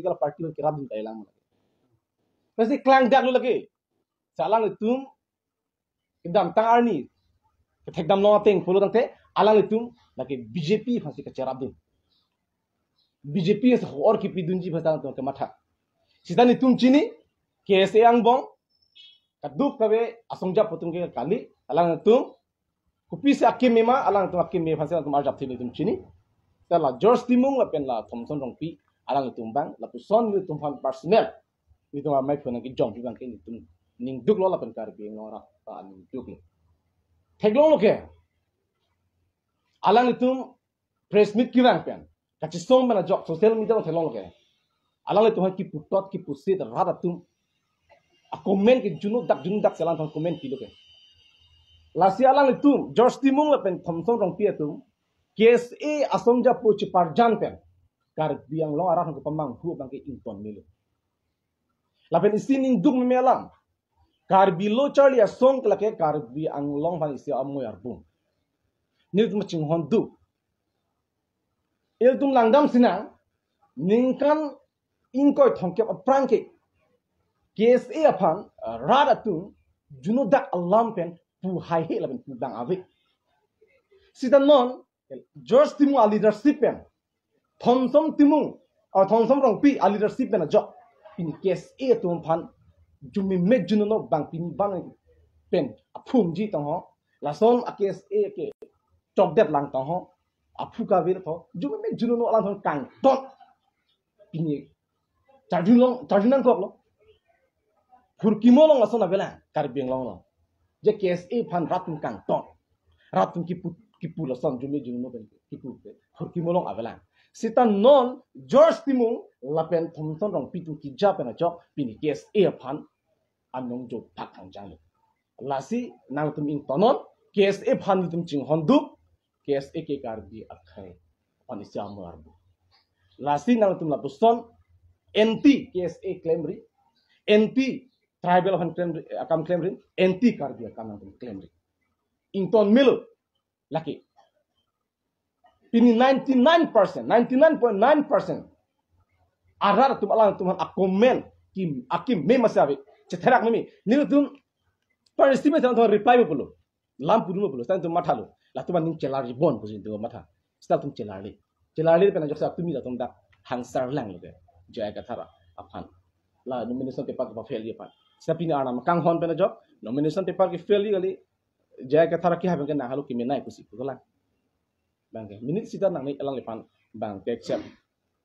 political party ke rabin kai lang pasti klang dak lu lagi salang itum idam tang arni kethek dam no teng pulu tangte alang itum lagi BJP phasi ke cerabin BJP se or ki pidunji phasa to ke matha sidan itum chini KSA ang bong kaduk kawe asongja putung ke kali alang itum kupi se akim mema alang itum akim me phasa tum arjap thili itum chini tala George Timung la pen la Thomson rongpi alang itum bang la puson wi tum fan personnel itu mai phona ki jong pi bang ke itum ning duk lo la pen kar bi ngora ta ning duk ni theglong lo ke alang itum press meet ki bang pen kachi song bana jok social media lo theglong lo ke alang itum ki putot ki pusit rada tum a comment ki junuk dak selang thong comment ki lo ke lasi alang itum George Timung la pen Thomson rongpi atum KSA asongja pochi parjan pen kar biang long arah ko pamang hu bang ke inton milo lapen isining duk memelang kar bilo charlie asong klake kar bi ang long van isi amoy arbum nit maching hondu el tum langdam sinang ningkan ingkoy thongke apranke KSA apan radatum junodak alam pen pu hai he lapen pu bang ave sidan non George Timung a leadership pen Thomson Timung or Thomson rongpi a leadership pen a job in case a tum pan jumi me juno bang pin bang pen a phum ji tong ho la son a case a ke job det lang tong ho a phu ka vir tho jumi me juno lang thong kang tot pini charjun kop lo phur ki mo long la son a bela kar beng long lo je case a pan ratun kang tot ratun ki pu la son jumi juno ben ki pu phur ki mo long a bela sitan non George Timung lapen Thomson rong pitu ki japen a job pini case a pan anong jo pakang jalo lasi nang tum ing tonon case a pan tum ching hondu case a ke kar bi akhai pani siam arbu lasi nang tum la puson NT case a claimri NT tribal han claimri NT kar bi akam nang tum claimri ing ton mil laki pini 99.9% arar tum alang tum a comment kim akim me masabe chetherak mimi ni tum par estimate thong reply me polo lam pudu polo tan tum mathalo la tum ning chelar bon pujin tum matha sta tum chelarli pena joksa tumi da tum dak hangsar lang loge jaya ka thara aphan la nomination paper ka fail ye pan sta pini anam kang hon pena job nomination paper ki fail gali jaya ka thara ki haben ka na halu ki me nai kusi ko la bangke minit sita nang ni alang lepan bang ke accept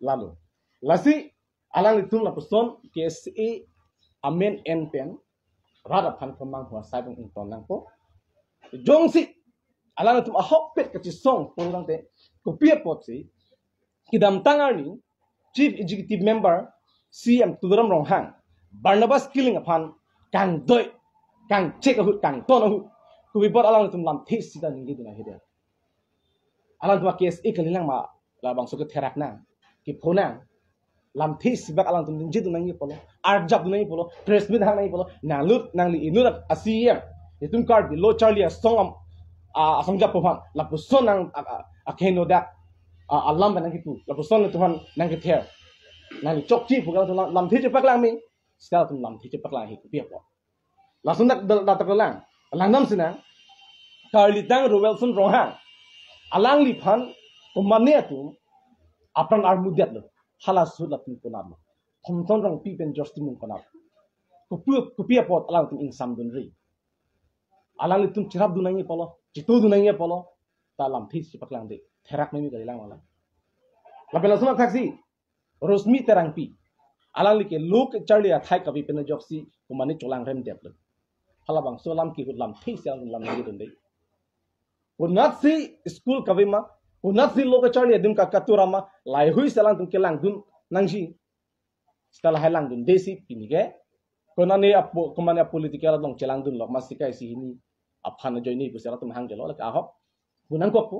lalu lasi alang itum la puson KSA amen en pen rada pan pamang hua sai bang inton nang po jongsi alang itum ahok pet ka chi song purang te ko pia pot si kidam tangarni chief executive member CM Tudaram Ronghang Barnabas killing upon kang doi kang check ahut kang ton ahut ku bibot alang itum lam this sita ningi dina hede alang tua KSA kalilang ma la bang so ke therak na ki phona lam this bak alang tum jinji dunang ni polo arjab dunang ni polo press meet hang nang polo nang li inu asiem itum card bi lo charlie song asongja pohan la puson nang akheno da alam banang ki pu la puson tuhan nang ki ther nang chok chi pu ga lam this pak lang mi sel tum lam this pak lang hi ku pia po la sundak da tak lang nam sina Carly Tang Roelson Rohang alang lipan umane tum apran armudiat lo halas sudah tum konam Thomson rong pi pen George Timung konam ku pia pot alang tum insam dun ri alang tum chirap dunangi polo jitu dunangi polo talam this sipak lang de therak memi kali lang wala la bela suma taxi rosmi terang pi alang like look charlie athai kabi pen joksi umane cholang rem dep lo halabang solam ki lam this lam ngi dun de unat si school kavima unat si loka charlie dim ka katurama lai hui salang tum kelang dun nangji stala halang dun desi pinige konane apo komane political dong chelang dun lok masikai si hini aphana joini pusara tum hang jelo la ka hop bunang ko po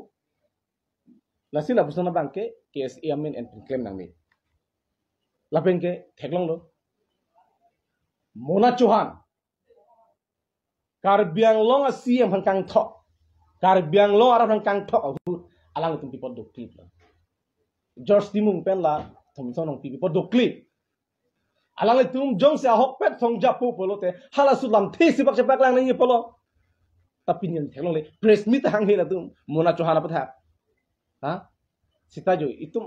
lasila busana bangke KSA amen and claim nang ni lapengke theklong lo Mona Chauhan karbiang long a CM hangkang thok karbiang long arab hangkang thok alang tum people do clip la George Timung pen la thom nong pi podokli alang le tum jong se hok pet song ja pu polo te hala su lam thi si bak se bak lang ni polo tapinian thelong le press meet hang he la tum mona chohana patha ha sita jo itum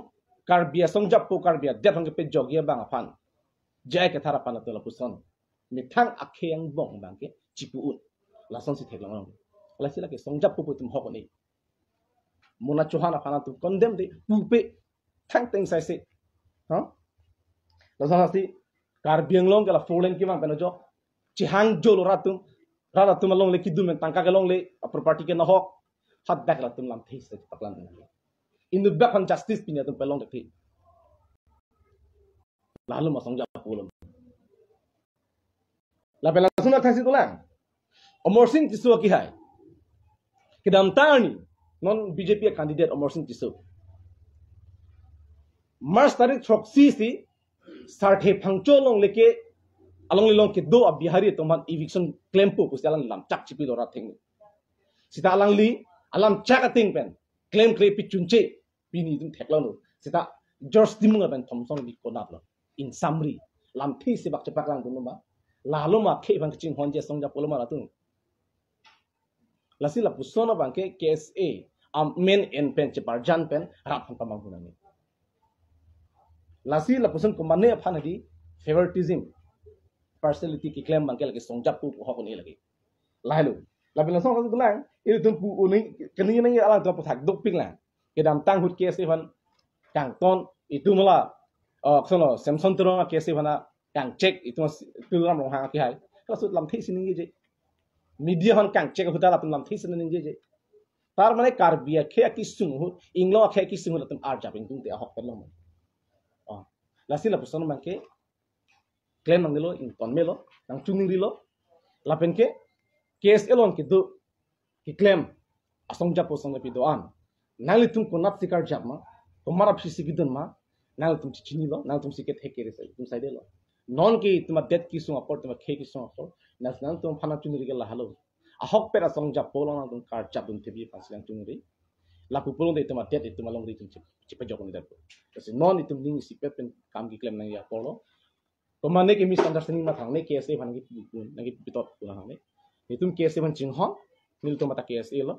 karbia song ja pu karbia det hong pe jogia bang afan jai ke thara pana to la puson mithang akheng bong bang ke chipu un la son si theklang la sila ke song ja pu tum hok ni mona chohana phana tum condemn de pu pe thang teng sai se ha la son si karbiang long kala folen ki mang penojo chihang jolo ratum long le kidum tangka ke long le property ke no hok hat back la tum lam thei se paklan in the back on justice pinya tum pelong de lalu ma songja pulon la pela suna thasi tulang Amar Singh Tisu ki hai kidam tani non BJP candidate Amar Singh Tisu March tarik troksi si sarthe phangcho long leke along long ke do abihari toman eviction claim pu pusalang lam chak chipi dora thing sita alang li alam chak ating pen claim pi chunche pini dum theklano sita George Timunga ben Thomson bi konat lo in summary lam thi se bak chapak lang dum ba lalu ma khe bang ching honje songja poloma ratung lasi la pusona bang ke KSA men en pen chepar jan pen rap phang pamang hunani lasi la puson komane phanadi favoritism partiality ki claim bang ke lagi songja pu ho ko ni lagi lalu la bin song ko lang il tum pu uni kani nang ala to pathak dok ping la ke dam tang hut KSA ban kang ton itu mala sono Samsung terong KSA bana kang check itu tulam rong hang ki hai kasut lam thi sining je media hon kang check hutala tum lam thi sining je tar mane karbia khe ki sung hu inglo khe ki sung tum ar japing tum te hok pelong lasi la puson man ke claim nang lo in ton melo nang chuning rilo lapen ke KSA lon ke do ki claim asong japo song pi do an nali tum ko nat sikar jap ma tomara phisi gidon ma nal tum chini lo nal tum siket heke re tum side lo non ki tuma det ki sung apor tuma khe ki sung apor nal tum phana chuni ri la halo ahok pera song jap polo na tum kar jap tum tebi paslang chuni ri la pu polo de tuma det tuma long ri tum chipa jokon da kasi non itum ning si pen kam ki claim nang ya polo to mane ki misunderstanding ma thang ne KSA bhan ki nagi pitot pula hame itum KSA bhan ching ho nil to mata KSA lo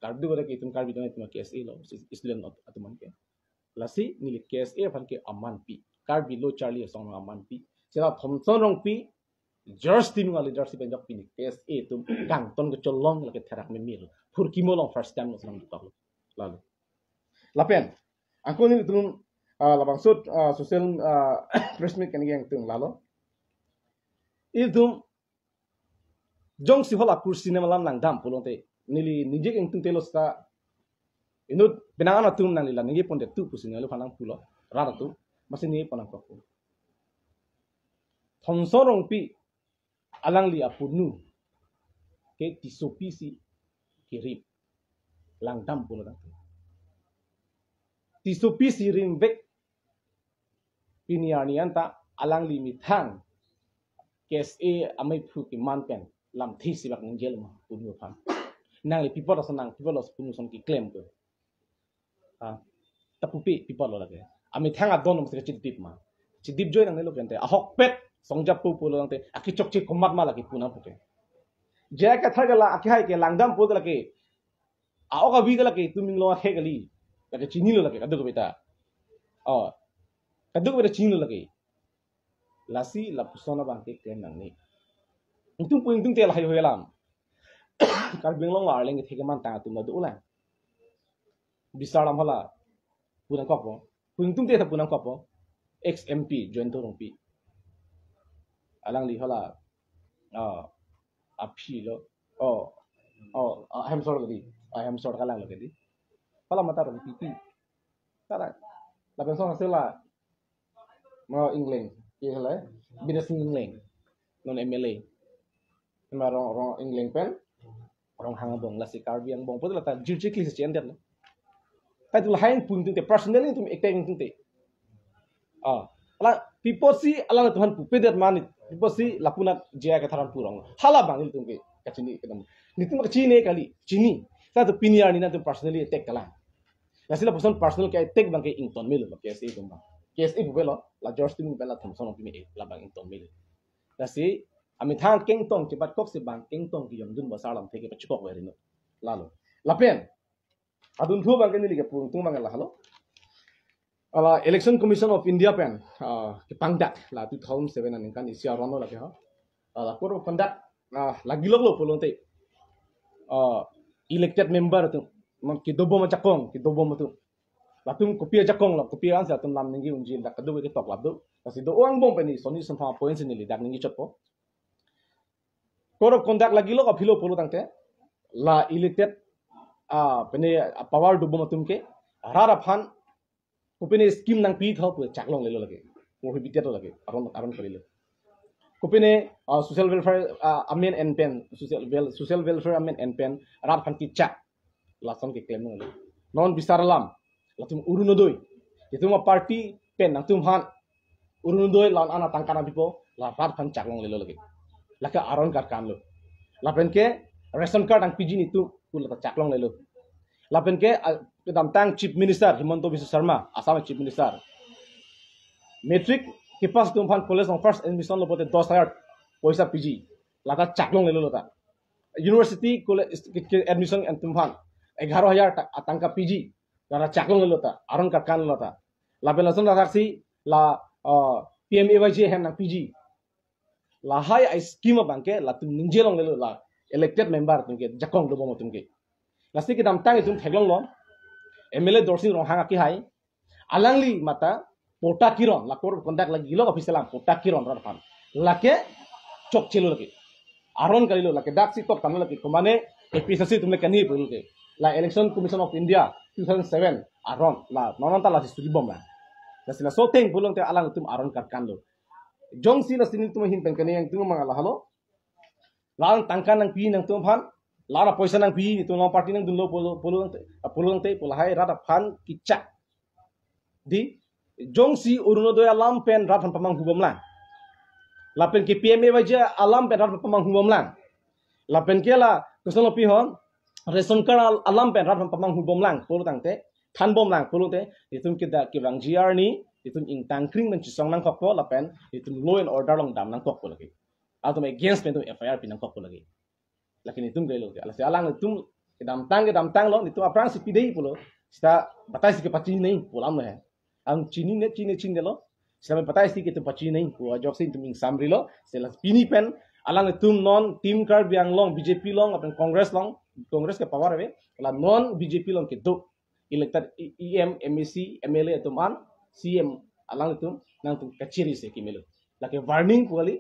kardu gore ki itum kar bidone tuma KSA lo islen atuman ke lasi nili KSA bhan ke aman pi kar bilo Charlie song aman pi sira Thomson rong pi George team ngali leadership en jok pi KSA tum kang ton ko cholong la ke therak me mil phur ki molong first time no sang dukalo lalu lapen angko ni tum labang sut social press meet kan yang tung lalo idum jong si hola kursi ne malam nang dam pulong te nili nije eng tung telo sta inut benanga tum nang lila ngi ponde tu pusin lu phanang pulo rara tu masin ni panang ko thomsorong pi alang li apunu ke tisopi si kirip lang dam pulo dang tisopi si rimbek piniani anta alang li mithang KSA amai phu ki manpen lam thi sibak ninjel ma punu phan nang li people asanang people os punu son ki claim ko tapupi people lo lage ami thang adon mo se chidip ma chidip joy nang lo kente ahok pet songjap pu pulo nang te aki chokchi komat ma lagi puna puke je ka thagala aki hai ke langdam pu lage aoga bi lage tuming lo he gali lage chini lo lage kadu beta kadu beta chini lo lage lasi la pusona bang ke claim nang ni tung puing tung tel hai hoelam kar benglong la leng theke man ta tum du la bisaram hala punang kopo puing tung te tha punang kopo XMP join to rong pi alang li hala aphi lo I am sorry kala lo kedi pala mata rong pi kala la pensong sela mo England ye hala bidas England non MLA ma rong England pen rong hang bong la si kar biang bong putla ta jirjikli se chen det la ta tu hain pung tung te personally tum ekeng tung te ala people si ala tuhan pu pedet mani people si lapuna jaya ka tharan purong hala bangil tung ke kachini kedam nitum ka chini kali chini ta tu piniar ni na tu personally attack kala la sila person personal ka attack bang ke ington mil lo ke se tum ba case ibu belo la George Tim bela Thompson of me la bang intong mil lasi ami thang keng tong cepat kok si bang keng tong ki yom dun basalam theke pachukok werino lalo lapen adun thu bang keni lige purung tung bang la halo ala election commission of India pen ki pangdak la 2007 anin kan isia rono la ke ha ala koro conduct lagi lo pulung te elected member tu ki dobo ma chakong ki dobo ma tu latung kopia jakong la kopia an sa tum lam ningi unjil dak kadu ke tok labdu kasi do uang bom pani soni sun ha points ni dak ningi chotpo koro conduct lagi lo ka philo polo tangte la elected pani power dobo ma tum ke rara phan kopine scheme nang pi thau pu chaklong lelo lage prohibited to lage aron korile kopine social welfare amen and pen social welfare amen and pen rat phan ki cha lason ke claim ngale non bisaralam latum urunodoi itu ma party pen nang tum han urunodoi lan ana tangkana bipo la rat phan chaklong lelo lage laka aron kar kan lo lapen ke ration card ang pg ni tu pula chaklong lelo lapen ke kedam tang chief minister Himanto Biswa Sharma Assam chief minister metric ke pas tum phan college on first admission lopote 10,000 paisa pg laka chaklong lelo lota university college admission and tum phan 11,000 atangka pg laka chaklong lelo ta aron ka kan lota la belason raksi la PMAYJ hen nang pg la hai ai scheme bangke la tum ninjelong lelo la elected member tumke jakong dobo mo tumke lasi ke dam tang tum theglong lo MLA Dorsing Rohanga ki hai alangli mata pota kiron la kor contact lagi lo official pota kiron ran fan lake chok chelo lagi aron kalilo lake dak si tok tanlo lagi komane APSC tumle kani pulke la election commission of India 2007 aron la nonon ta la studi bom la la so teng bulong te alang tum aron kar kanlo jong si la sinil tum hin penkani yang tum mangala halo lang tangkan nang pi nang tum phan lara poisa nang pi tu ngom party nang dunlo pulung te pulahai rada phan kicha di jongsi urunodoy alam pen ratan pamang hubom lang lapen ke PMA waja alam pen ratan pamang hubom lang lapen ke la kusono pi hon ration card alam pen ratan pamang hubom lang pulu tangte than bom lang pulu te itum kita kibang GR ni itum ing tangkring men chisong nang kokpo lapen itum law and order long dam nang kokpo lagi atum against pen FIR pinang kokpo lagi lakin itum gelo ala se alang itum kedam tang lo itum aprang si pidei pulo sta batai si ke pachi nei pulam le ang chini lo sta batai si ke tu pachi nei ko ajok sin tum ing samri lo sela pini pen alang itum non team card biang long BJP long apen congress ke power ave la non BJP long ke do elected EM MEC MLA atuman CM alang itum nang tum kachiri se kimelo lake warning kuali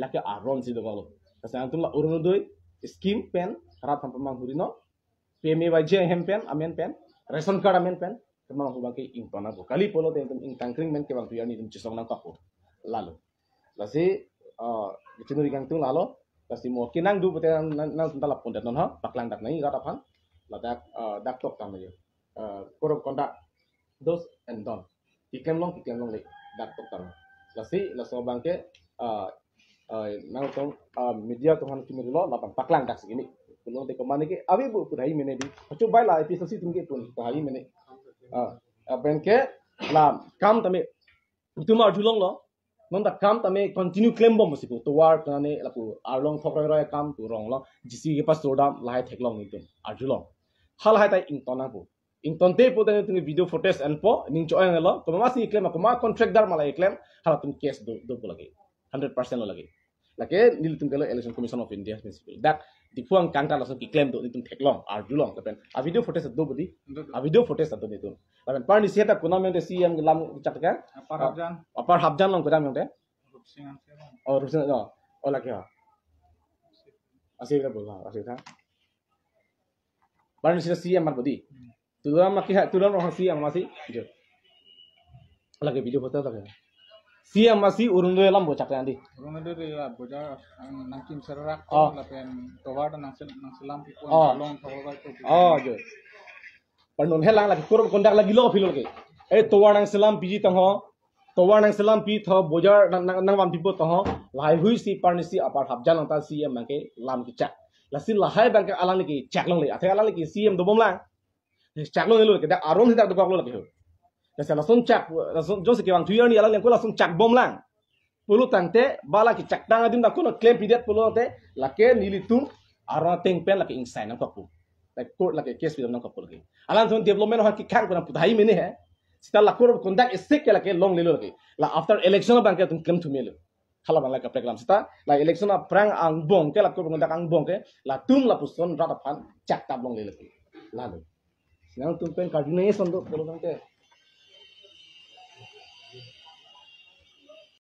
lake aron si do galo kasa antum la urunodoi scheme pen karat pamang hurino PMAYJ hem pen amen pen ration card amen pen pamang hubang ke ing tona ko kali polo te ing tangkring men ke bang tuyani tum chisong nang kapo lalu lasi dicinuri kang tung lalo lasi mo kinang du pete nang tala pondet non ha paklang dak nai gata phan la dak tok tam yo korok kondak dos and don ikem long le dak tok tam lasi laso bang ke nang tong media tuhan kimiri lo lapang paklang dak segini pulong te komane ke abi bu pudai mene di pacu bai la episode si tungke pun pahali mene ben ke la kam tame tuma julong lo non da kam tame continue claim bom sipu to war tane lapu arlong thokrai roi kam tu rong lo jisi ke pas todam lai theklong nitum arjulong hal hai tai ing tona bu ing tonte po tane tungi video footage and po ning choy ngelo ko masi claim ko ma contract dar malai claim hala tum case do lagi 100% lo lagi lake nilitum kalo election commission of India principle dak dipuang kangta langsung ki claim do nitum theklong arjulong lapen a video footage do budi a video footage do nitum lapen parni sieta kuna mente CM lam chakka apar habjan long kodam mente और रुपसिंग no ola kya asira bola asira parni sieta CM mar budi turam makki turam roh CM masi jo lagi video footage lagi CM masih urundoy lam bocak andi urundoy ya boja nangkim serak lapen towar nang selam pipon long towar to jo panon helang lagi kurang kondak lagi lo filo ke towar nang selam piji tang ho towar nang selam pi tho boja nang wan pipo tang ho lai hui si parnisi apar habjan nang ta CM mangke lam ki chak lasi lahai bangke alang ki chak long le athe alang ki CM do bom lang chak long le ke dak aron hidak do kok lo ke Kasi langsung cak, langsung jose ke wang tuyo ni alang yang ko langsung cak bom lang. Pulu tangte bala ki cak tang adim da kuno claim pidet pulu te lake nilitum arang teng pen lake inside nang kapu. Like court lake case bidam nang kapu lagi. Alang thon development ha ki kan kuna pudhai mene hai. Sita lakur conduct isik ke lake long lelo lagi. La after election bang ke tum claim to melo. Khala bang lake program sita la election a prang ang bong ke lakur conduct ang bong ke la tum la puson rata pan cak tab long lelo lagi. Lalu. Yang tum pen coordination do pulu tangte.